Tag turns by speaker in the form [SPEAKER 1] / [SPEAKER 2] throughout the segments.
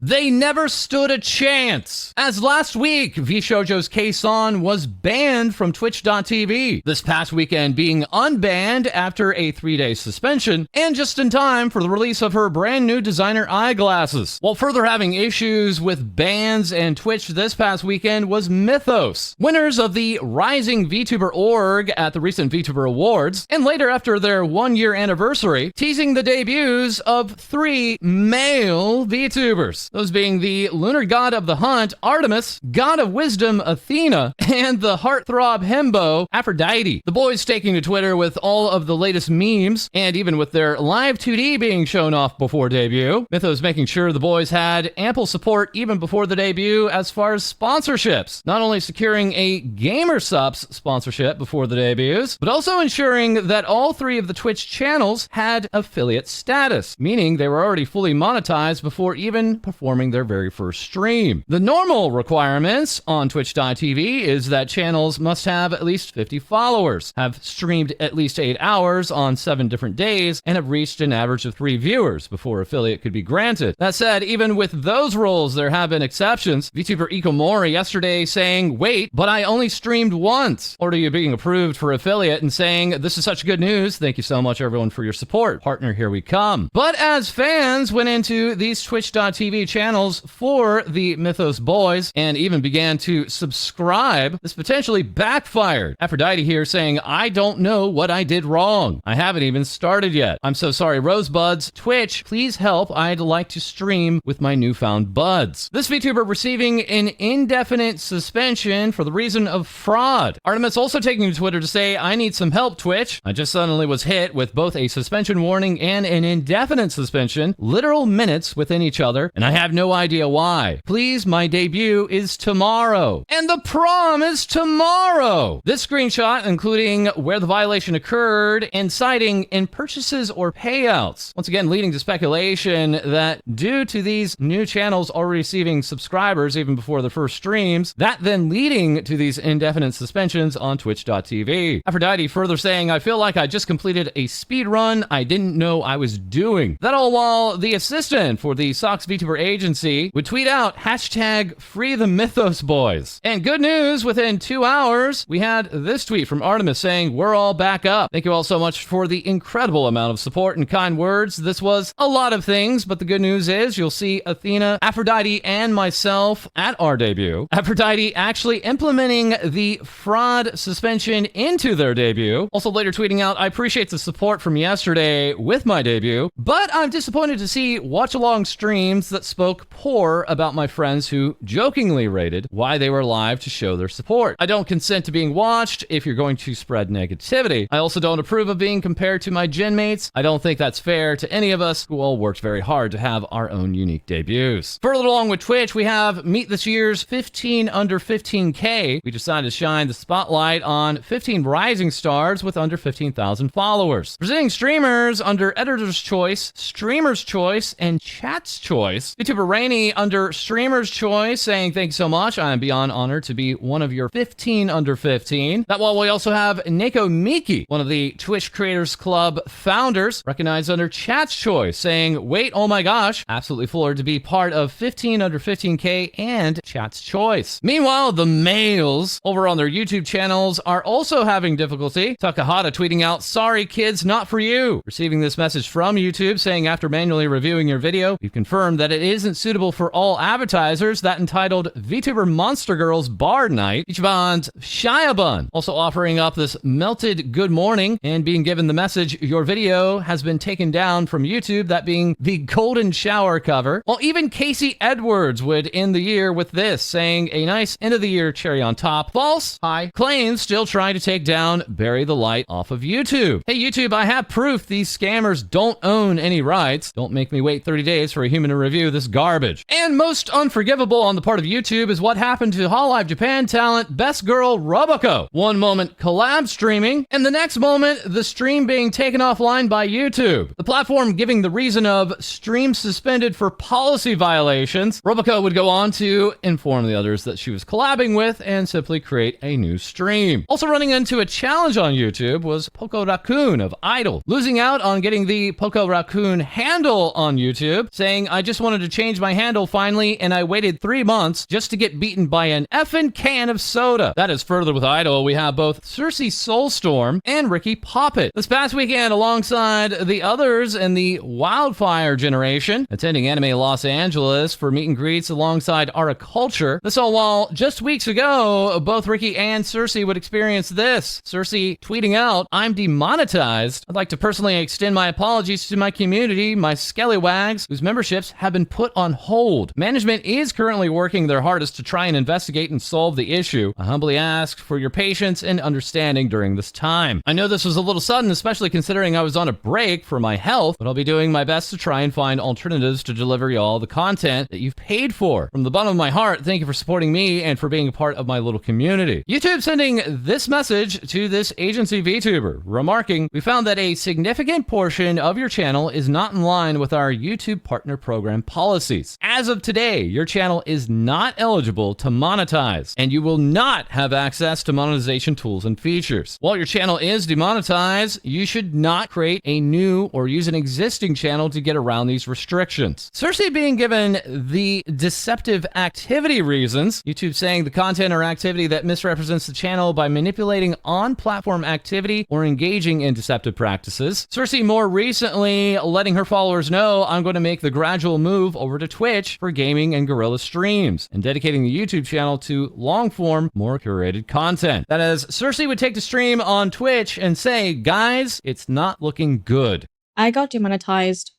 [SPEAKER 1] They never stood a chance. As last week, VShojo's kson was banned from Twitch.tv, this past weekend being unbanned after a 3-day suspension, and just in time for the release of her brand new designer eyeglasses. While further having issues with bans and Twitch this past weekend was Mythos, winners of the Rising VTuber Org at the recent VTuber Awards, and later after their 1-year anniversary, teasing the debuts of 3 male VTubers. Those being the lunar god of the hunt, Artemis, god of wisdom, Athena, and the heartthrob himbo, Aphrodite. The boys taking to Twitter with all of the latest memes, and even with their live 2D being shown off before debut. Mythos making sure the boys had ample support even before the debut as far as sponsorships. Not only securing a GamerSupps sponsorship before the debuts, but also ensuring that all 3 of the Twitch channels had affiliate status, meaning they were already fully monetized before even performing their very first stream. The normal requirements on Twitch.tv is that channels must have at least 50 followers, have streamed at least 8 hours on 7 different days, and have reached an average of 3 viewers before affiliate could be granted. That said, even with those rules, there have been exceptions. VTuber Mori yesterday saying, wait, but I only streamed once. Or you being approved for affiliate and saying, this is such good news. Thank you so much, everyone, for your support. Partner, here we come. But as fans went into these Twitch.tv channels for the Mythos boys and even began to subscribe, this potentially backfired. Aphrodite here saying, I don't know what I did wrong. I haven't even started yet. I'm so sorry, Rosebuds. Twitch, please help. I'd like to stream with my newfound buds. This VTuber receiving an indefinite suspension for the reason of fraud. Artemis also taking to Twitter to say, I need some help, Twitch. I just suddenly was hit with both a suspension warning and an indefinite suspension, literal minutes within each other, and I have no idea why. Please, my debut is tomorrow. And the prom is tomorrow. This screenshot, including where the violation occurred and citing in purchases or payouts. Once again, leading to speculation that due to these new channels already receiving subscribers even before the first streams, that then leading to these indefinite suspensions on Twitch.tv. Aphrodite further saying, I feel like I just completed a speed run I didn't know I was doing. That all while the assistant for the Sox VTuber agency would tweet out hashtag free the Mythos boys. And good news, within 2 hours, we had this tweet from Artemis saying, we're all back up. Thank you all so much for the incredible amount of support and kind words. This was a lot of things, but the good news is you'll see Athena, Aphrodite, and myself at our debut. Aphrodite actually implementing the fraud suspension into their debut. Also later tweeting out, I appreciate the support from yesterday with my debut, but I'm disappointed to see watch-along streams that spoke poor about my friends who jokingly rated why they were live to show their support. I don't consent to being watched if you're going to spread negativity. I also don't approve of being compared to my gen mates. I don't think that's fair to any of us who all worked very hard to have our own unique debuts. Further along with Twitch, we have meet this year's 15 under 15K. We decided to shine the spotlight on 15 rising stars with under 15,000 followers. Presenting streamers under Editor's Choice, Streamer's Choice, and Chat's Choice. VTuber Rainy under Streamer's Choice saying, thank you so much. I am beyond honored to be one of your 15 under 15. That while we also have Neko Mikki, one of the Twitch Creators Club founders, recognized under Chat's Choice, saying, wait, oh my gosh, absolutely floored to be part of 15 under 15K and Chat's Choice. Meanwhile, the males over on their YouTube channels are also having difficulty. Takahata tweeting out, sorry kids, not for you. Receiving this message from YouTube saying, after manually reviewing your video, we've confirmed that it isn't suitable for all advertisers. That entitled VTuber Monster Girls Bard Night. Ichiban's Shiabun also offering up this melted good morning and being given the message, your video has been taken down from YouTube, that being the golden shower cover. While even Casey Edwards would end the year with this, saying a nice end of the year cherry on top. False. Hi. Claims still trying to take down Bury the Light off of YouTube. Hey YouTube, I have proof these scammers don't own any rights. Don't make me wait 30 days for a human to review this garbage. And most unforgivable on the part of YouTube is what happened to Hololive Japan talent Best Girl Roboco. One moment collab streaming, and the next moment the stream being taken offline by YouTube. The platform giving the reason of stream suspended for policy violations. Roboco would go on to inform the others that she was collabing with and simply create a new stream. Also running into a challenge on YouTube was Poko Rakun of Idol, losing out on getting the Poko Rakun handle on YouTube, saying, I just wanted to to change my handle finally, and I waited 3 months just to get beaten by an effing can of soda. That is further with Idol. We have both Cersea Soulstorm and Riki Poppet. This past weekend, alongside the others in the Wildfire generation, attending Anime Los Angeles for meet and greets alongside Culture. This all while just weeks ago, both Riki and Cersea would experience this. Cersea tweeting out, "I'm demonetized. I'd like to personally extend my apologies to my community, my scallywags, whose memberships have been put on hold. Management is currently working their hardest to try and investigate and solve the issue. I humbly ask for your patience and understanding during this time. I know this was a little sudden, especially considering I was on a break for my health, but I'll be doing my best to try and find alternatives to deliver y'all the content that you've paid for. From the bottom of my heart, thank you for supporting me and for being a part of my little community." YouTube sending this message to this agency VTuber, remarking, "We found that a significant portion of your channel is not in line with our YouTube Partner Program policies. As of today, your channel is not eligible to monetize, and you will not have access to monetization tools and features. While your channel is demonetized, you should not create a new or use an existing channel to get around these restrictions." Cersea being given the deceptive activity reasons, YouTube saying the content or activity that misrepresents the channel by manipulating on-platform activity or engaging in deceptive practices. Cersea more recently letting her followers know, "I'm going to make the gradual move over to Twitch for gaming and guerrilla streams, and dedicating the YouTube channel to long-form, more curated content." That is, Cersea would take to stream on Twitch and say, "Guys, it's not looking good."
[SPEAKER 2] I got demonetized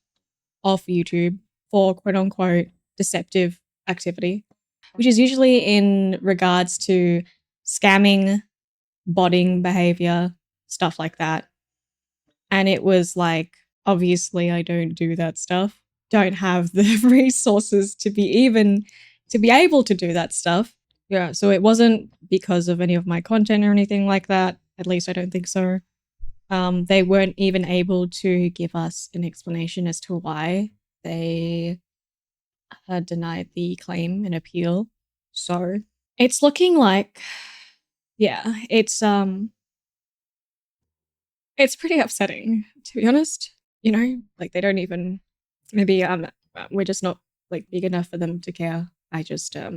[SPEAKER 2] off YouTube for quote-unquote deceptive activity, which is usually in regards to scamming, botting behavior, stuff like that. And it was like, obviously I don't do that stuff. Don't have the resources to be able to do that stuff. Yeah, so it wasn't because of any of my content or anything like that. At least I don't think so. They weren't even able to give us an explanation as to why they denied the claim and appeal. So it's looking like, yeah, it's pretty upsetting, to be honest. You know, like they don't even, maybe we're just not like big enough for them to care. I just I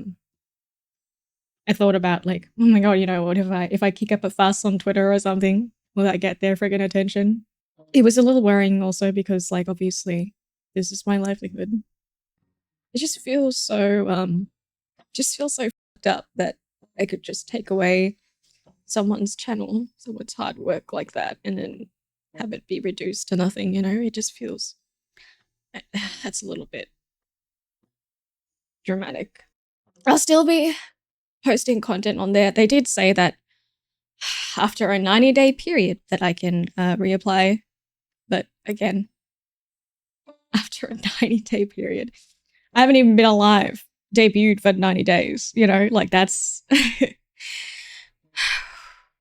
[SPEAKER 2] thought about like, oh my god, you know, what if I kick up a fuss on Twitter or something, will that get their friggin' attention? It was a little worrying also because like obviously this is my livelihood. It just feels so fucked up that I could just take away someone's channel, someone's hard work like that, and then have it be reduced to nothing, you know? It just feels, that's a little bit dramatic. I'll still be posting content on there. They did say that after a 90-day period that I can reapply, but again, after a 90-day period, I haven't even been alive, debuted for 90 days, you know, like that's...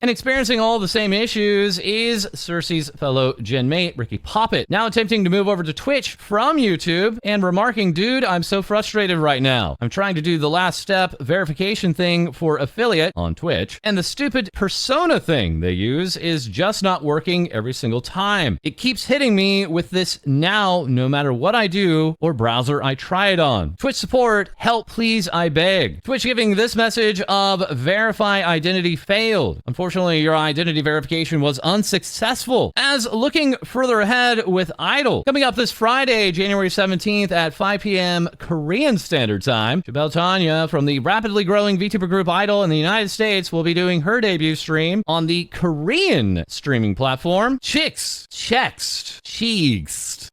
[SPEAKER 1] And experiencing all the same issues is Cersei's fellow gen mate, Riki Poppet, now attempting to move over to Twitch from YouTube and remarking, "Dude, I'm so frustrated right now. I'm trying to do the last step verification thing for affiliate on Twitch, and the stupid persona thing they use is just not working every single time. It keeps hitting me with this now, no matter what I do or browser I try it on. Twitch support, help please, I beg." Twitch giving this message of verify identity failed. Unfortunately, your identity verification was unsuccessful. As looking further ahead with Idol, coming up this Friday, January 17th at 5 p.m. Korean Standard Time, Shabel Tonya from the rapidly growing VTuber group Idol in the United States will be doing her debut stream on the Korean streaming platform Chicks.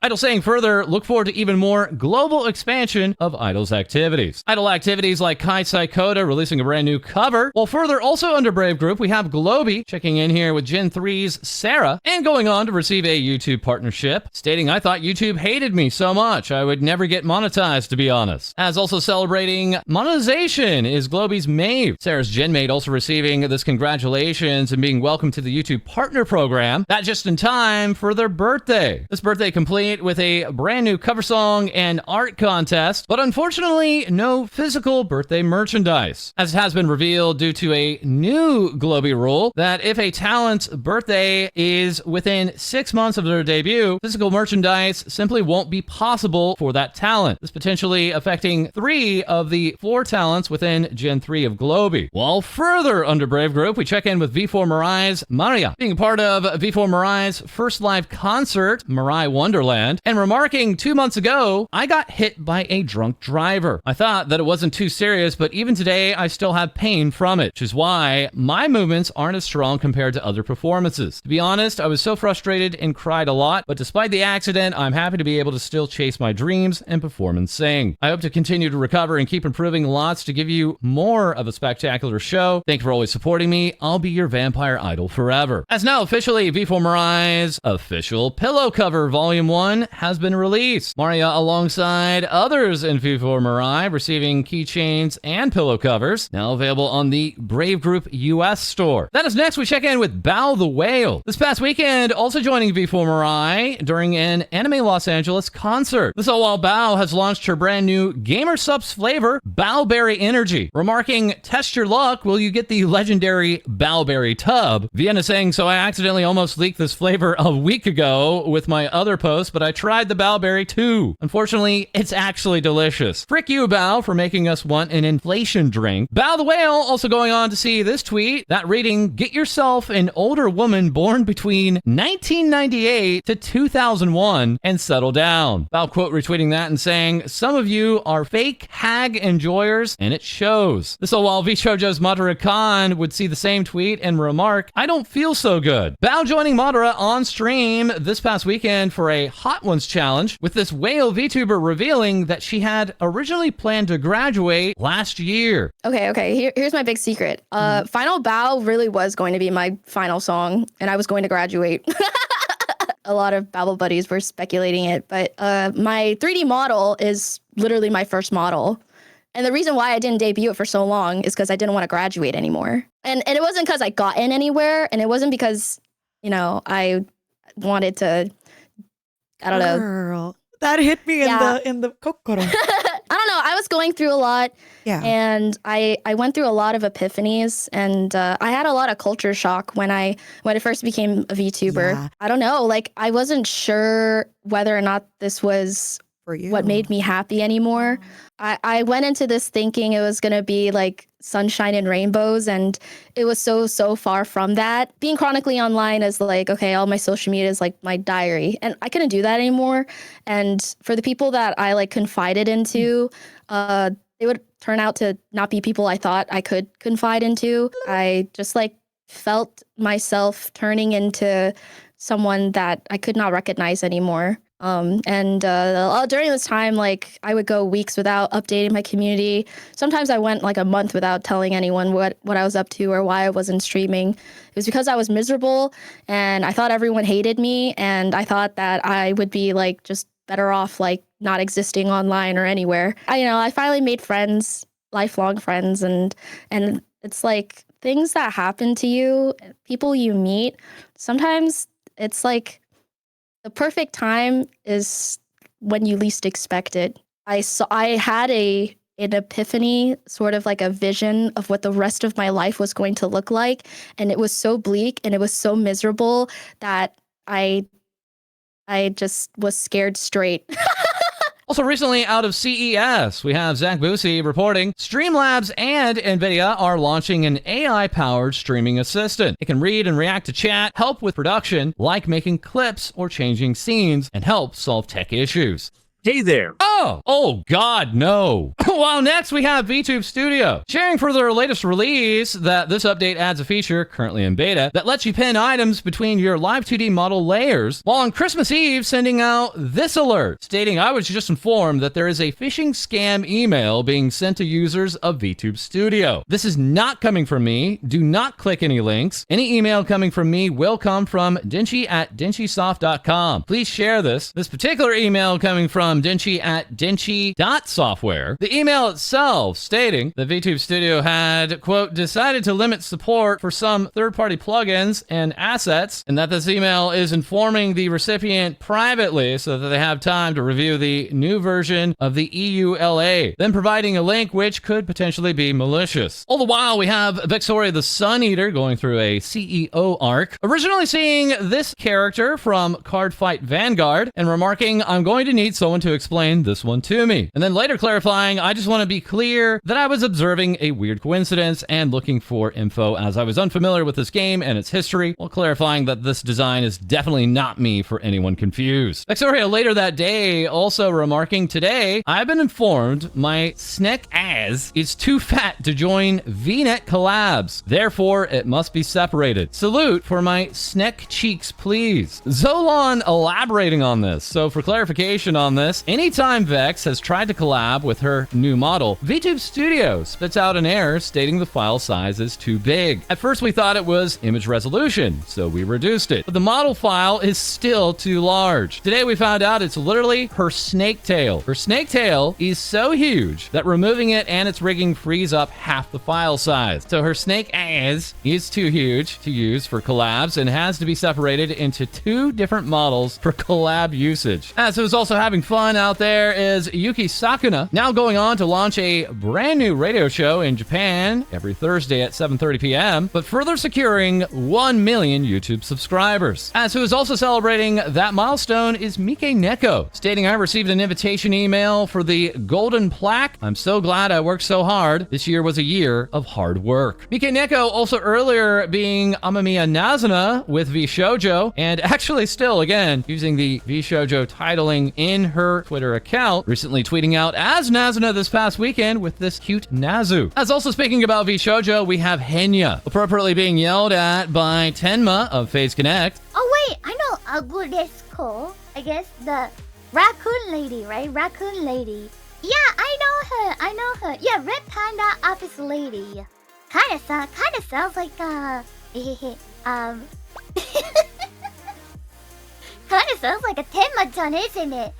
[SPEAKER 1] Idol saying further, look forward to even more global expansion of Idol's activities. Idol activities like Kai Saikoda releasing a brand new cover, while further also under Brave Group, we have Calliope checking in here with Gen 3's Cera and going on to receive a YouTube partnership, stating, "I thought YouTube hated me so much I would never get monetized, to be honest." As also celebrating monetization is Globey's Maeve. Cera's genmate also receiving this congratulations and being welcomed to the YouTube Partner Program. That just in time for their birthday. This birthday complete with a brand new cover song and art contest, but unfortunately no physical birthday merchandise. As it has been revealed due to a new Globey rule, rule that if a talent's birthday is within 6 months of their debut, physical merchandise simply won't be possible for that talent. This potentially affecting 3 of the 4 talents within Gen 3 of Globee. While further under Brave Group, we check in with V4 Mirai's Maria, being part of V4 Mirai's first live concert, Mirai Wonderland, and remarking 2 months ago, I got hit by a drunk driver. I thought that it wasn't too serious, but even today, I still have pain from it, which is why my movements aren't as strong compared to other performances. To be honest, I was so frustrated and cried a lot, but despite the accident, I'm happy to be able to still chase my dreams and perform and sing. I hope to continue to recover and keep improving lots to give you more of a spectacular show. Thank you for always supporting me. I'll be your vampire idol forever. As now officially, V4 Mirai's official pillow cover Volume 1 has been released. Maria, alongside others in V4 Mirai, receiving keychains and pillow covers, now available on the Brave Group US store. That is next, we check in with Bao The Whale. This past weekend, also joining V4 Mirai during an Anime Los Angeles concert. This all while Bao has launched her brand new Gamer Subs flavor, Baoberry Energy. Remarking, test your luck, will you get the legendary Baoberry tub? Vienna saying, so I accidentally almost leaked this flavor a week ago with my other post, but I tried the Baoberry too. Unfortunately, it's actually delicious. Frick you, Bao, for making us want an inflation drink. Bao The Whale also going on to see this tweet, that reading, get yourself an older woman born between 1998 to 2001 and settle down. Bao quote retweeting that and saying, some of you are fake hag enjoyers and it shows. This all while VShojo's Madara Khan would see the same tweet and remark, I don't feel so good. Bao joining Madara on stream this past weekend for a Hot Ones challenge, with this whale VTuber revealing that she had originally planned to graduate last year.
[SPEAKER 3] Okay. Here's my big secret. Final Bao really was going to be my final song, and I was going to graduate. A lot of Babble buddies were speculating it, but my 3D model is literally my first model. And the reason why I didn't debut it for so long is because I didn't want to graduate anymore. And it wasn't because I got in anywhere, and it wasn't because, you know, I wanted to, I don't know.
[SPEAKER 4] Girl, that hit me in the kokoro.
[SPEAKER 3] I don't know. I was going through a lot.
[SPEAKER 4] Yeah.
[SPEAKER 3] And I went through a lot of epiphanies, and I had a lot of culture shock when I first became a VTuber.
[SPEAKER 4] Yeah.
[SPEAKER 3] I don't know. Like, I wasn't sure whether or not this was
[SPEAKER 4] For you.
[SPEAKER 3] what made me happy anymore. I went into this thinking it was going to be like sunshine and rainbows, and it was so far from that. Being chronically online is like, okay, all my social media is like my diary, and I couldn't do that anymore. And for the people that I like confided into, they would turn out to not be people I thought I could confide into. I just like felt myself turning into someone that I could not recognize anymore. During this time, like, I would go weeks without updating my community. Sometimes I went like a month without telling anyone what I was up to or why I wasn't streaming. It was because I was miserable, and I thought everyone hated me, and I thought that I would be like just better off like not existing online or anywhere. I finally made friends, lifelong friends, and it's like things that happen to you, people you meet, sometimes it's like the perfect time is when you least expect it. I had an epiphany, sort of like a vision of what the rest of my life was going to look like, and it was so bleak and it was so miserable that I just was scared straight.
[SPEAKER 1] Also recently out of CES, we have Zach Boosie reporting Streamlabs and NVIDIA are launching an AI-powered streaming assistant. It can read and react to chat, help with production, like making clips or changing scenes, and help solve tech issues.
[SPEAKER 5] Hey there.
[SPEAKER 1] Oh God, no. Well, next we have VTube Studio, sharing for their latest release that this update adds a feature currently in beta that lets you pin items between your live 2D model layers, while on Christmas Eve sending out this alert stating I was just informed that there is a phishing scam email being sent to users of VTube Studio. This is not coming from me. Do not click any links. Any email coming from me will come from Denchi@denchisoft.com. Please share this. This particular email coming from from Denchi at denchi.software. The email itself stating that VTube Studio had, quote, decided to limit support for some third-party plugins and assets, and that this email is informing the recipient privately so that they have time to review the new version of the EULA, then providing a link which could potentially be malicious. All the while, we have Vexoria the Sun Eater going through a CEO arc, originally seeing this character from Cardfight Vanguard and remarking, I'm going to need someone to explain this one to me. And then later clarifying, I just want to be clear that I was observing a weird coincidence and looking for info as I was unfamiliar with this game and its history, while clarifying that this design is definitely not me for anyone confused. Vexoria later that day also remarking, today, I've been informed my snack ass is too fat to join VNet collabs. Therefore, it must be separated. Salute for my snack cheeks, please. Zolon elaborating on this. So for clarification on this, anytime Vex has tried to collab with her new model, VTube Studio spits out an error stating the file size is too big. At first, we thought it was image resolution, so we reduced it. But the model file is still too large. Today, we found out it's literally her snake tail. Her snake tail is so huge that removing it and its rigging frees up half the file size. So her snake ass is too huge to use for collabs and has to be separated into two different models for collab usage. As who's also having fun out there is Yuki Sakuna, now going on to launch a brand new radio show in Japan every Thursday at 7:30 p.m., but further securing 1 million YouTube subscribers. As who is also celebrating that milestone is Mike Neko, stating, I received an invitation email for the golden plaque. I'm so glad I worked so hard. This year was a year of hard work. Mike Neko also earlier being Amamiya Nazuna with VShojo, and actually still, again, using the VShojo titling in her Twitter account, recently tweeting out as Nazuna this past weekend with this cute Nazu. As also speaking about VShojo, we have Henya, appropriately being yelled at by Tenma of FaZe Connect.
[SPEAKER 5] Oh wait, I know Aguresco. I guess the raccoon lady, right? Raccoon lady. Yeah, I know her. Yeah, Red Panda office lady. Kinda sounds like kinda sounds like a Tenma-chan, isn't it?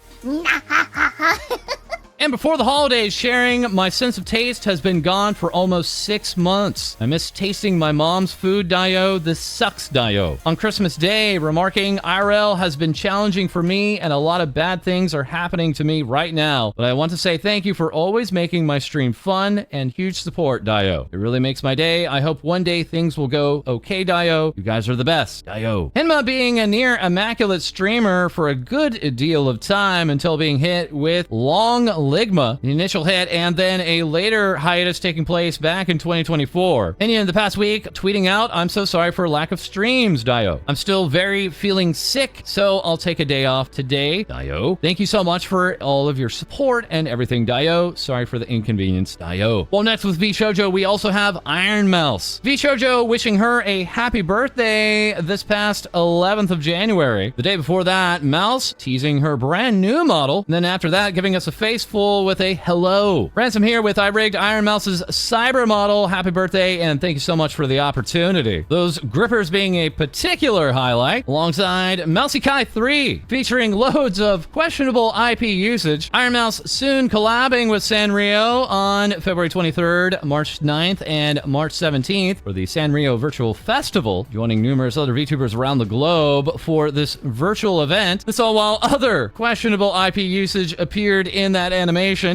[SPEAKER 1] And before the holidays, sharing my sense of taste has been gone for almost 6 months. I miss tasting my mom's food, Dio. This sucks, Dio. On Christmas Day, remarking, IRL has been challenging for me and a lot of bad things are happening to me right now. But I want to say thank you for always making my stream fun and huge support, Dio. It really makes my day. I hope one day things will go okay, Dio. You guys are the best, Dio. Henma being a near immaculate streamer for a good deal of time until being hit with long Ligma, the initial hit, and then a later hiatus taking place back in 2024. Henya in the past week tweeting out, I'm so sorry for lack of streams, Dio. I'm still very feeling sick, so I'll take a day off today, Dio. Thank you so much for all of your support and everything, Dio. Sorry for the inconvenience, Dio. Well, next with VShojo, we also have ironmouse. VShojo wishing her a happy birthday this past 11th of January. The day before that, Mouse teasing her brand new model, and then after that, giving us a face full with a hello. Ransom here with I rigged Iron Mouse's cyber model. Happy birthday, and thank you so much for the opportunity. Those grippers being a particular highlight, alongside Mousey Kai 3, featuring loads of questionable IP usage. Iron Mouse soon collabing with Sanrio on February 23rd, March 9th, and March 17th for the Sanrio Virtual Festival, joining numerous other VTubers around the globe for this virtual event. This all while other questionable IP usage appeared in that animation,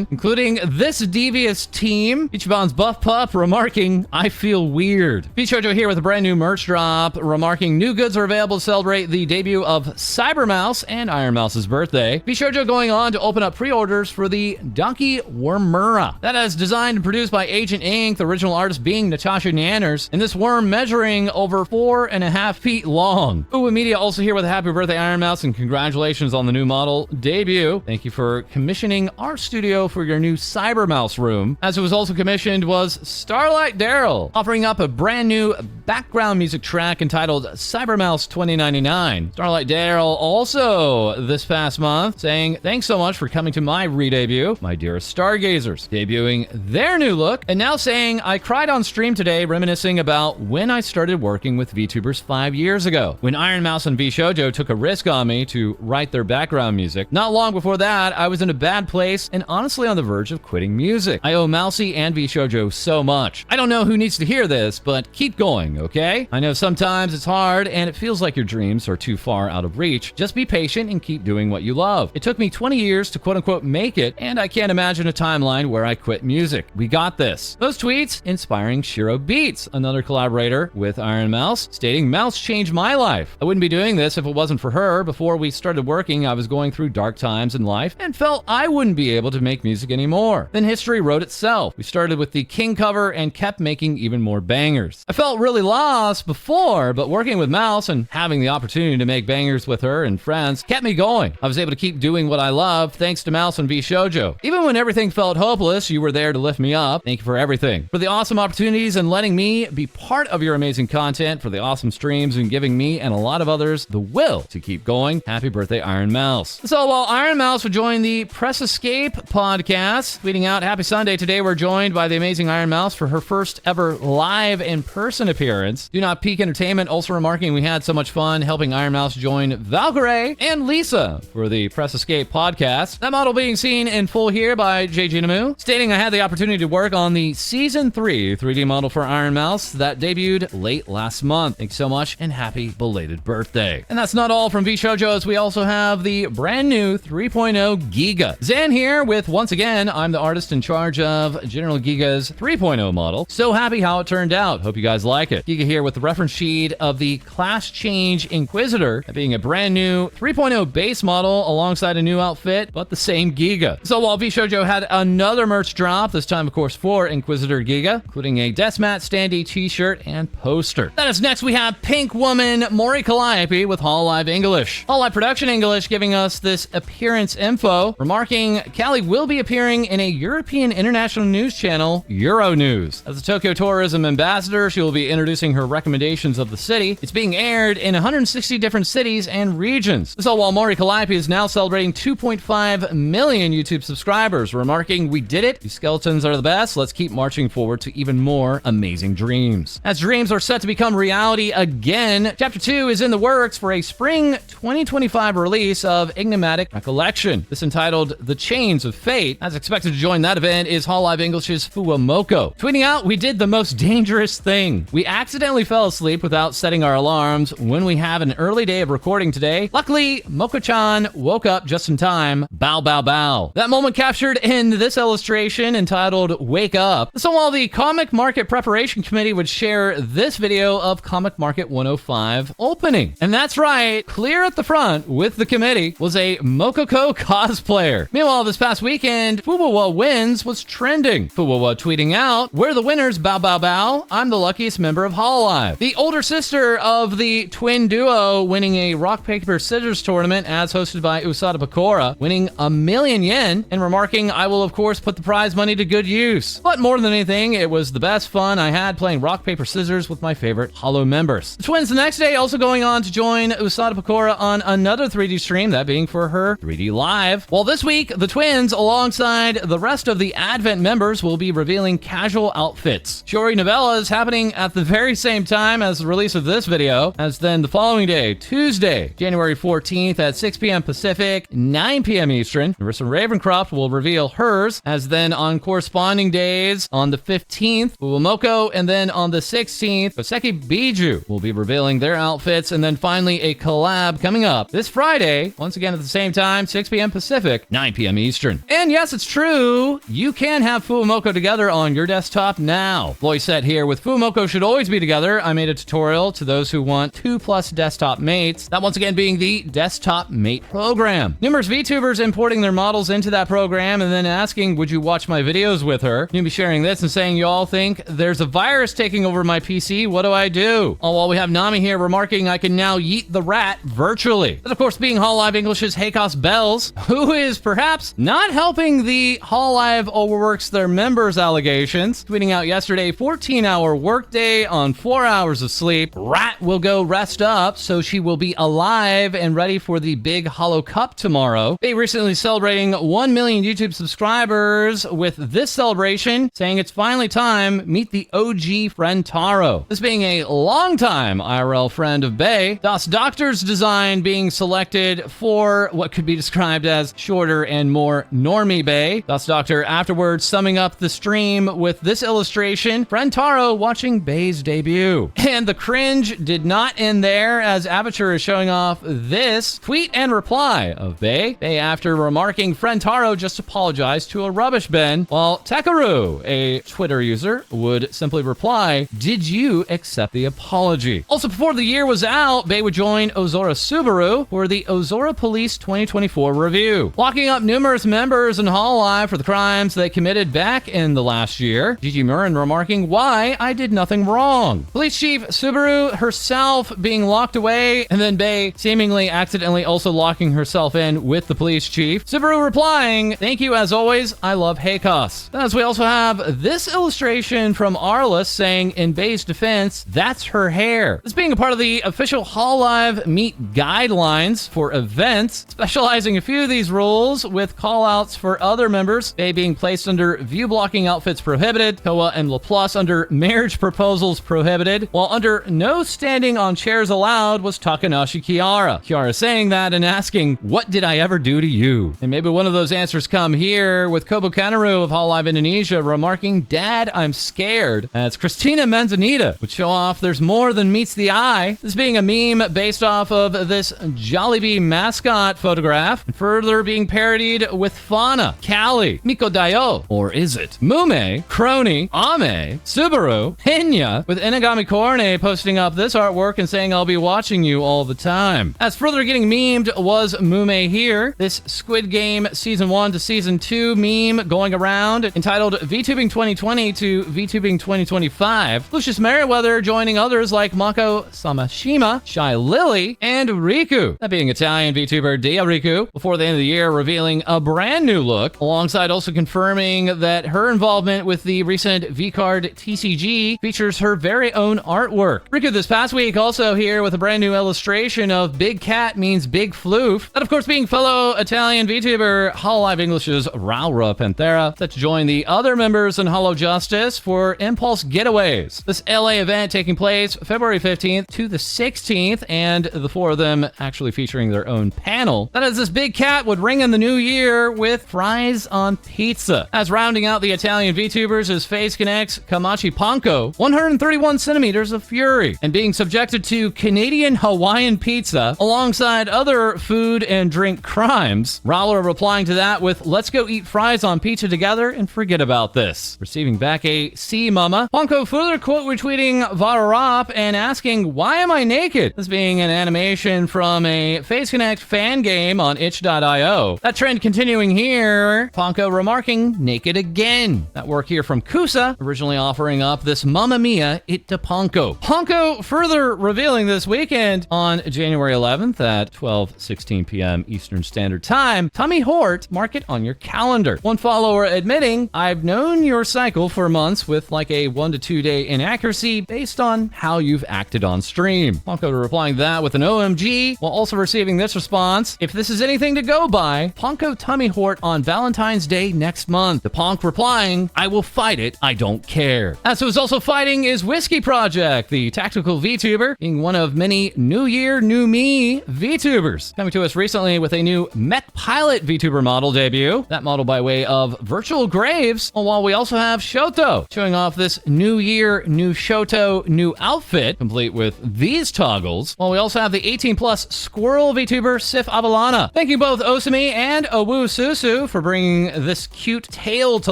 [SPEAKER 1] including this devious team. Ichiban's Buff Pup remarking, I feel weird. VShojo here with a brand new merch drop, remarking new goods are available to celebrate the debut of Cybermouse and Iron Mouse's birthday. VShojo going on to open up pre-orders for the Donkey Wormura. That is designed and produced by Agent Inc., the original artist being Natasha Nanners, and this worm measuring over 4.5 feet long. Uwe Media also here with a happy birthday, Iron Mouse, and congratulations on the new model debut. Thank you for commissioning our studio for your new CyberMouse room. As it was also commissioned was Starlight Daryl, offering up a brand new background music track entitled CyberMouse 2099. Starlight Daryl also this past month saying, "Thanks so much for coming to my re-debut, my dearest stargazers," debuting their new look, and now saying, "I cried on stream today reminiscing about when I started working with VTubers 5 years ago, when ironmouse and VShojo took a risk on me to write their background music. Not long before that, I was in a bad place and honestly on the verge of quitting music. I owe Mousy and VShojo so much. I don't know who needs to hear this, but keep going, okay? I know sometimes it's hard and it feels like your dreams are too far out of reach. Just be patient and keep doing what you love. It took me 20 years to quote-unquote make it, and I can't imagine a timeline where I quit music. We got this." Those tweets inspiring Shiro Beats, another collaborator with Iron Mouse, stating, "Mouse changed my life. I wouldn't be doing this if it wasn't for her. Before we started working, I was going through dark times in life and felt I wouldn't be able to make music anymore. Then history wrote itself. We started with the King cover and kept making even more bangers. I felt really lost before, but working with Mouse and having the opportunity to make bangers with her and friends kept me going. I was able to keep doing what I love thanks to Mouse and VShojo. Even when everything felt hopeless, you were there to lift me up. Thank you for everything. For the awesome opportunities and letting me be part of your amazing content, for the awesome streams and giving me and a lot of others the will to keep going. Happy birthday, Iron Mouse." So while Iron Mouse would join the Press Escape podcast, tweeting out, "Happy Sunday. Today we're joined by the amazing Iron Mouse for her first ever live in-person appearance. Do Not Peak Entertainment also remarking, we had so much fun helping Iron Mouse join Valkyrie and Lisa for the Press Escape podcast. That model being seen in full here by JG Namu, stating, I had the opportunity to work on the Season 3 3D model for Iron Mouse that debuted late last month. Thanks so much and happy belated birthday." And that's not all from VShojo, as we also have the brand new 3.0 Geega. Zan here with, once again, I'm the artist in charge of General Geega's 3.0 model. So happy how it turned out. Hope you guys like it. Geega here with the reference sheet of the Class Change Inquisitor, being a brand new 3.0 base model alongside a new outfit, but the same Geega. So while VShojo had another merch drop, this time of course for Inquisitor Geega, including a Deathmat standee t-shirt and poster. That is next we have Pink Woman Mori Calliope with Hololive English. Hololive Production English giving us this appearance info, remarking Callie will be appearing in a European international news channel, Euronews. As the Tokyo Tourism Ambassador, she will be introducing her recommendations of the city. It's being aired in 160 different cities and regions. This all while Mori Calliope is now celebrating 2.5 million YouTube subscribers, remarking, "We did it. These skeletons are the best. Let's keep marching forward to even more amazing dreams." As dreams are set to become reality again, Chapter 2 is in the works for a spring 2025 release of Enigmatic Recollection. This entitled The Chains of Fate. As expected to join that event is Hololive English's Fuamoko, tweeting out, "We did the most dangerous thing. We accidentally fell asleep without setting our alarms when we have an early day of recording today. Luckily, Moko-chan woke up just in time. Bow, bow, bow." That moment captured in this illustration entitled Wake Up. So while the Comic Market Preparation Committee would share this video of Comic Market 105 opening. And that's right, clear at the front with the committee was a Mokoko cosplayer. Meanwhile, this past weekend, Fuawawa Wins was trending. Fuawawa tweeting out, "We're the winners, bow, bow, bow. I'm the luckiest member of Hololive." The older sister of the twin duo winning a rock, paper, scissors tournament as hosted by Usada Pokora, winning 1,000,000 yen and remarking, "I will of course put the prize money to good use. But more than anything, it was the best fun I had playing rock, paper, scissors with my favorite Holo members." The twins the next day also going on to join Usada Pokora on another 3D stream, that being for her 3D Live. While this week, the twins, alongside the rest of the Advent members, will be revealing casual outfits. Shiori Novella is happening at the very same time as the release of this video, as then the following day, Tuesday, January 14th at 6 p.m. Pacific, 9 p.m. Eastern, Marissa Ravencroft will reveal hers, as then on corresponding days, on the 15th, Uwamoko, and then on the 16th, Koseki Biju will be revealing their outfits, and then finally a collab coming up this Friday, once again at the same time, 6 p.m. Pacific, 9 p.m. Eastern. And yes, it's true, you can have Fuamoko together on your desktop now. Voice set here with Fuamoko should always be together. I made a tutorial to those who want 2+ desktop mates, that once again being the Desktop Mate program. Numerous VTubers importing their models into that program and then asking, would you watch my videos with her? You'll be sharing this and saying you all think there's a virus taking over my PC, what do I do? All while we have Nami here remarking I can now yeet the rat virtually. But of course being Hololive English's Heikos Bells, who is perhaps not not helping the Hololive overworks their members allegations. Tweeting out yesterday, 14-hour workday on 4 hours of sleep. Rat will go rest up, so she will be alive and ready for the big Holo Cup tomorrow. They recently celebrating 1 million YouTube subscribers with this celebration, saying it's finally time, meet the OG Friendtaro. This being a longtime IRL friend of Bae, Das Doctor's design being selected for what could be described as shorter and more normie Bae. Das Doctor afterwards summing up the stream with this illustration, Friendtaro watching Bae's debut. And the cringe did not end there, as Aperture is showing off this tweet and reply of Bae. Bae, after remarking Friendtaro just apologized to a rubbish bin, while Takaru, a Twitter user, would simply reply, "Did you accept the apology?" Also, before the year was out, Bae would join Ozora Subaru for the Ozora Police 2024 review, locking up numerous members in Hololive for the crimes they committed back in the last year. Gigi Murin remarking, "Why? I did nothing wrong." Police Chief Subaru herself being locked away, and then Bae seemingly accidentally also locking herself in with the police chief. Subaru replying, "Thank you as always, I love Heikos." As we also have this illustration from Arliss saying, in Bae's defense, "That's her hair." This being a part of the official Hololive Meet guidelines for events, specializing a few of these rules with callouts for other members, Bae being placed under view blocking outfits prohibited, Koa and Laplace under marriage proposals prohibited, while under no standing on chairs allowed was Takanashi Kiara. Kiara saying that and asking, "What did I ever do to you?" And maybe one of those answers come here, with Kobo Kanaru of Hololive Indonesia remarking, "Dad, I'm scared," as Christina Manzanita would show off there's more than meets the eye. This being a meme based off of this Jollibee mascot photograph, and further being parodied with Fauna, Callie, Miko Dayo, or is it Mume, Crony, Ame, Subaru, Henya, with Inagami Korne posting up this artwork and saying, "I'll be watching you all the time." As further getting memed was Mume here, this Squid Game Season 1 to Season 2 meme going around entitled VTubing 2020 to VTubing 2025. Lucius Merriweather joining others like Mako Samashima, Shy Lily, and Riku. That being Italian VTuber Dia Riku, before the end of the year revealing a brand new look, alongside also confirming that her involvement with the recent V-Card TCG features her very own artwork. Riku this past week also here with a brand new illustration of Big Cat means Big Floof. That of course being fellow Italian VTuber Hololive English's Raura Panthera, set to join the other members in Holo Justice for Impulse Getaways. This LA event taking place February 15th to the 16th, and the four of them actually featuring their own panel. That is, this Big Cat would ring in the new year with fries on pizza. As rounding out the Italian VTubers is Face Connect's Kamachi Panko, 131 centimeters of fury, and being subjected to Canadian Hawaiian pizza alongside other food and drink crimes. Rowler replying to that with, "Let's go eat fries on pizza together and forget about this." Receiving back a C mama. Panko further quote retweeting Vararop and asking, "Why am I naked?" This being an animation from a Face Connect fan game on itch.io. That trend continuing here, Panko remarking, "Naked again." That work here from Kusa, originally offering up this Mamma Mia It to Panko. Panko further revealing this weekend on January 11th at 12:16 p.m. Eastern Standard Time, Tummy Hort, mark it on your calendar. One follower admitting, "I've known your cycle for months with like a 1 to 2 day inaccuracy based on how you've acted on stream." Panko replying that with an OMG, while also receiving this response, "If this is anything to go by, Panko Tummy Hort on Valentine's Day next month." The Ponk replying, "I will fight it, I don't care." As who is also fighting is Whiskey Project, the tactical VTuber, being one of many New Year, New Me VTubers. Coming to us recently with a new Mech Pilot VTuber model debut, that model by way of Virtual Graves, while we also have Shoto, showing off this New Year, New Shoto, new outfit, complete with these toggles, while we also have the 18+ Squirrel VTuber Sif Avalana. Thanking both Osumi and Owu Susu for bringing this cute tail to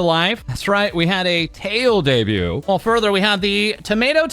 [SPEAKER 1] life. That's right, we had a tail debut. While further, we have the Tomato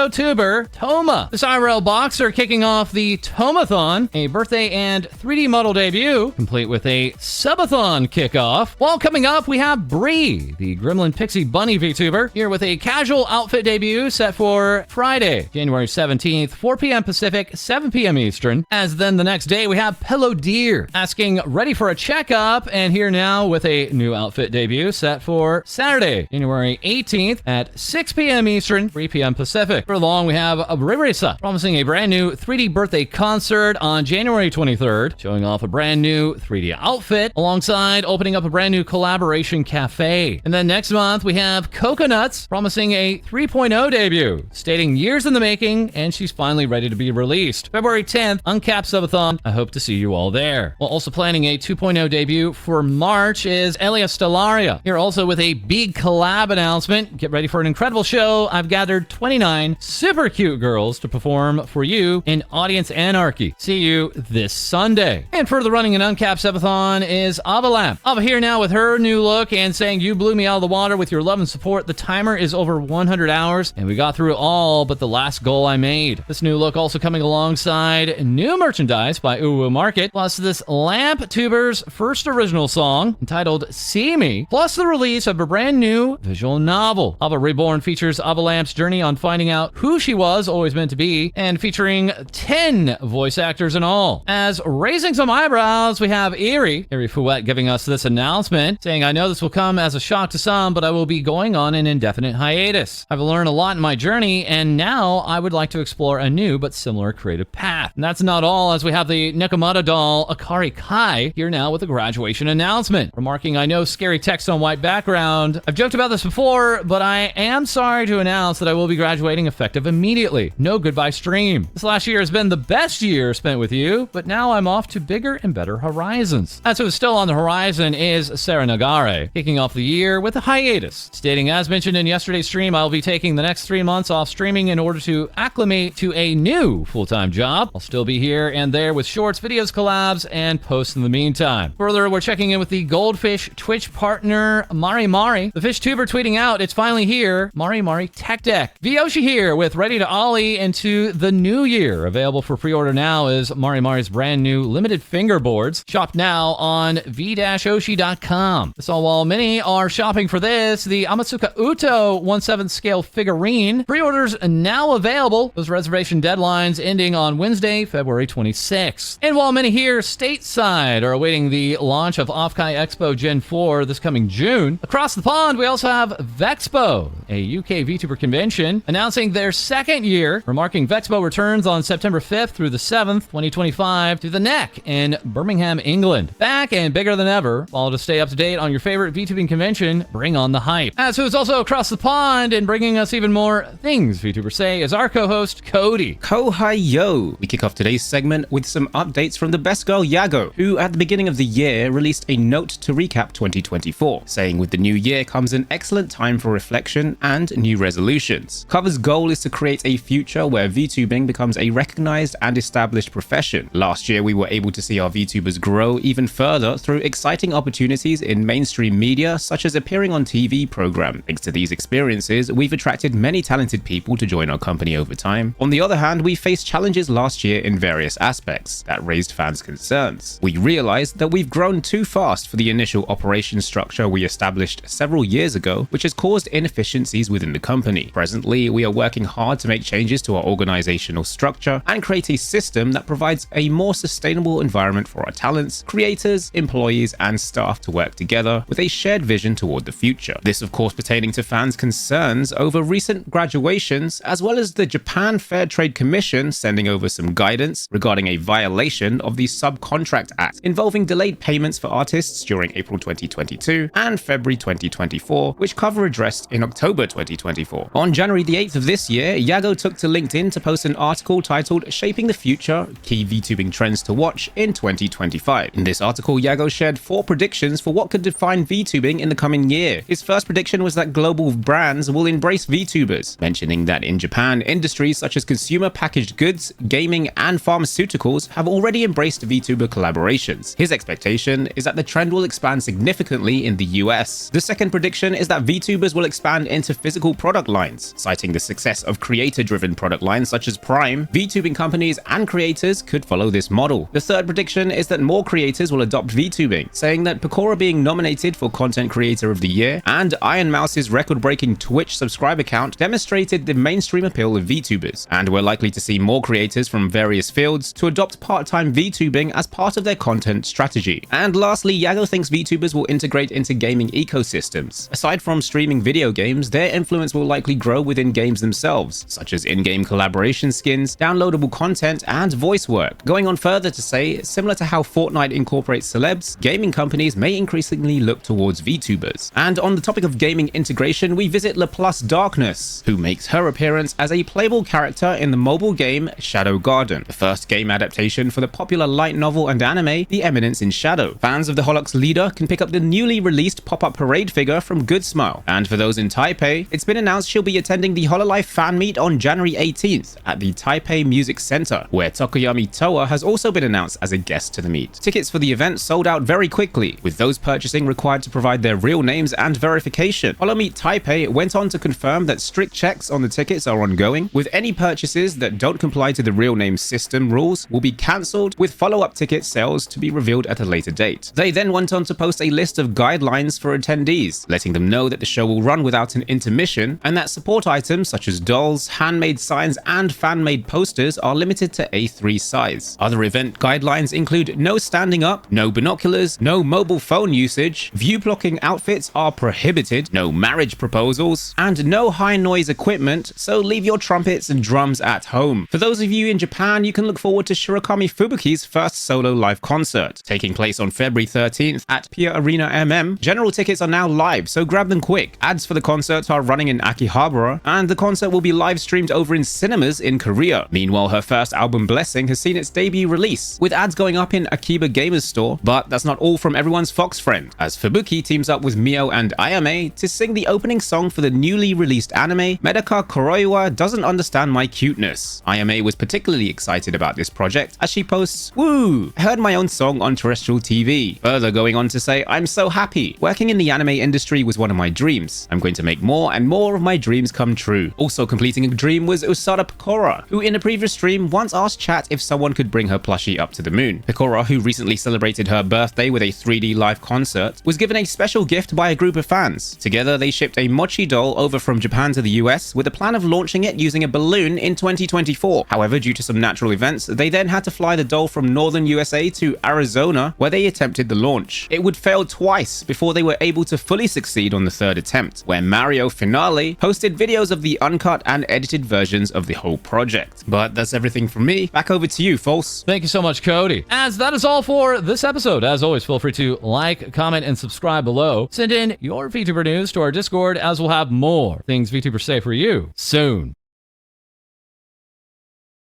[SPEAKER 1] Tuber, Toma. This IRL boxer kicking off the Tomathon, a birthday and 3D model debut, complete with a subathon kickoff. While coming up, we have Bree, the Gremlin Pixie Bunny VTuber, here with a casual outfit debut set for Friday, January 17th, 4 p.m. Pacific, 7 p.m. Eastern. As then the next day, we have Pillow Deer asking, "Ready for a checkup?" up and here now with a new outfit debut set for Saturday, January 18th at 6 p.m. Eastern, 3 p.m. Pacific. For long, we have Risa promising a brand new 3D birthday concert on January 23rd, showing off a brand new 3D outfit alongside opening up a brand new collaboration cafe. And then next month, we have Coconuts promising a 3.0 debut, stating years in the making, and she's finally ready to be released. February 10th, Uncapped Subathon. I hope to see you all there. While also planning a 2.0 debut for March is Elia Stellaria. Here also with a big collab announcement. Get ready for an incredible show. I've gathered 29 super cute girls to perform for you in Audience Anarchy. See you this Sunday. And further running an Uncapped Subathon is Avalam. Ava here now with her new look and saying, you blew me out of the water with your love and support. The timer is over 100 hours and we got through it all but the last goal I made. This new look also coming alongside new merchandise by Uwu Market, plus this Lamp Tuber's first original song entitled See Me, plus the release of a brand new visual novel. Ava Reborn features Ava Lamp's journey on finding out who she was always meant to be, and featuring 10 voice actors in all. As raising some eyebrows, we have Eerie Fouette giving us this announcement, saying, I know this will come as a shock to some, but I will be going on an indefinite hiatus. I've learned a lot in my journey, and now I would like to explore a new but similar creative path. And that's not all, as we have the Nekomata doll Akari Kai here now with a graduation announcement. Remarking, I know scary text on white background. I've joked about this before, but I am sorry to announce that I will be graduating effective immediately. No goodbye stream. This last year has been the best year spent with you, but now I'm off to bigger and better horizons. As who's still on the horizon is Sarah Nagare, kicking off the year with a hiatus, stating, as mentioned in yesterday's stream, I'll be taking the next 3 months off streaming in order to acclimate to a new full-time job. I'll still be here and there with shorts, videos, collabs, and posts in the meantime. Further, we're checking in with the Goldfish Twitch partner, Mari Mari. The fish tuber tweeting out, it's finally here, Mari Mari Tech Deck. Vyoshi here with Ready to Ollie into the new year. Available for pre-order now is Mari Mari's brand new limited fingerboards. Shop now on v-oshi.com. This all while many are shopping for this, the Amatsuka Uto 1/7 scale figurine. Pre-orders now available. Those reservation deadlines ending on Wednesday, February 26th. And while many here stateside are awaiting the launch of Offkai Expo Gen 4 this coming June, across the pond we also have Vexpo, a UK VTuber convention, announcing their second year, remarking Vexpo returns on September 5th through the 7th, 2025 to the Neck in Birmingham, England. Back and bigger than ever. Follow to stay up to date on your favorite VTubing convention. Bring on the hype. As who's also across the pond and bringing us even more things VTubers say is our co-host Co-Dee.
[SPEAKER 6] Ko-hi-yo! We kick off today's segment with some updates from the best girl Yago, who at the beginning of the year released a note to recap 2024, saying with the new year comes an excellent time for reflection and new resolutions. Cover's goal is to create a future where VTubing becomes a recognized and established profession. Last year we were able to see our VTubers grow even further through exciting opportunities in mainstream media, such as appearing on TV programs. Thanks to these experiences, we've attracted many talented people to join our company over time. On the other hand, we faced challenges last year in various aspects that raised fans' concerns. We realized that we've grown too fast for the initial operation structure we established several years ago, which has caused inefficiencies within the company. Presently, we are working hard to make changes to our organizational structure and create a system that provides a more sustainable environment for our talents, creators, employees, and staff to work together with a shared vision toward the future. This, of course, pertaining to fans' concerns over recent graduations, as well as the Japan Fair Trade Commission sending over some guidance regarding a violation of the Subcontract Act involving delayed payments for artists during April 2022 and February 2024, which cover addressed in October 2024. On January the 8th of this year, Yago took to LinkedIn to post an article titled Shaping the Future, Key VTubing Trends to Watch in 2025. In this article, Yago shared 4 predictions for what could define VTubing in the coming year. His first prediction was that global brands will embrace VTubers, mentioning that in Japan, industries such as consumer packaged goods, gaming, and pharmaceuticals have already embraced VTuber collaborations. His expectation is that the trend will expand significantly in the US. The second prediction is that VTubers will expand into physical product lines, citing the success of creator-driven product lines such as Prime. VTubing companies and creators could follow this model. The third prediction is that more creators will adopt VTubing, saying that Poko being nominated for Content Creator of the Year and ironmouse's record-breaking Twitch subscriber count demonstrated the mainstream appeal of VTubers, and we're likely to see more creators from various fields to adopt part-time VTubing as part of their content strategy. And lastly, Yago thinks VTubers will integrate into gaming ecosystems. Aside from streaming video games, their influence will likely grow within games themselves, such as in-game collaboration skins, downloadable content, and voice work. Going on further to say, similar to how Fortnite incorporates celebs, gaming companies may increasingly look towards VTubers. And on the topic of gaming integration, we visit LaPlus Darkness, who makes her appearance as a playable character in the mobile game Shadow Garden, the first game adaptation for the popular light novel and anime The Eminence in Shadow. Fans of the Holoc's leader can pick up the newly released pop-up parade figure from Good Smile. And for those in Taipei, it's been announced she'll be attending the Hololive fan meet on January 18th at the Taipei Music Center, where Tokoyami Toa has also been announced as a guest to the meet. Tickets for the event sold out very quickly, with those purchasing required to provide their real names and verification. HoloMeet Taipei went on to confirm that strict checks on the tickets are ongoing, with any purchases that don't comply to the real name system rules will be cancelled, with follow-up ticket sales to be revealed at a later date. They then went on to post a list of guidelines for attendees, letting them know that the show will run without an intermission, and that support items such as dolls, handmade signs, and fan-made posters are limited to A3 size. Other event guidelines include no standing up, no binoculars, no mobile phone usage, view-blocking outfits are prohibited, no marriage proposals, and no high-noise equipment, so leave your trumpets and drums at home. For those of you in Japan, you can look forward to Shirakami Fubuki's first solo live concert, taking place on February 13th at Pia Arena MM. General tickets are now live, so grab them quick. Ads for the concert are running in Akihabara, and the concert will be live streamed over in cinemas in Korea. Meanwhile, her first album Blessing has seen its debut release, with ads going up in Akiba Gamers Store. But that's not all from everyone's Fox friend, as Fubuki teams up with Mio and Ayame to sing the opening song for the newly released anime Medaka Koroiwa Doesn't Understand My Cuteness. Ayame was particularly excited about this project as she posts, "Woo! I heard my own song on terrestrial TV." Further going on to say, "I'm so happy. Working in the anime industry was one of my dreams. I'm going to make more and more of my dreams come true." Also completing a dream was Usada Pecora, who in a previous stream once asked chat if someone could bring her plushie up to the moon. Pecora, who recently celebrated her birthday with a 3D live concert, was given a special gift by a group of fans. Together, they shipped a mochi doll over from Japan to the US with a plan of launching it using a balloon in 2024. However, due to some natural events, they then had to fly the doll from northern USA to Arizona, where they attempted the launch. It would fail twice before they were able to fully succeed on the third attempt, where Mario Finale posted videos of the uncut and edited versions of the whole project. But that's everything from me. Back over to you, False.
[SPEAKER 1] Thank you so much, Co-Dee. As that is all for this episode. As always, feel free to like, comment, and subscribe below. Send in your VTuber news to our Discord, as we'll have more things VTubers say for you soon.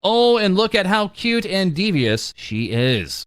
[SPEAKER 1] Oh, and look at how cute and devious she is.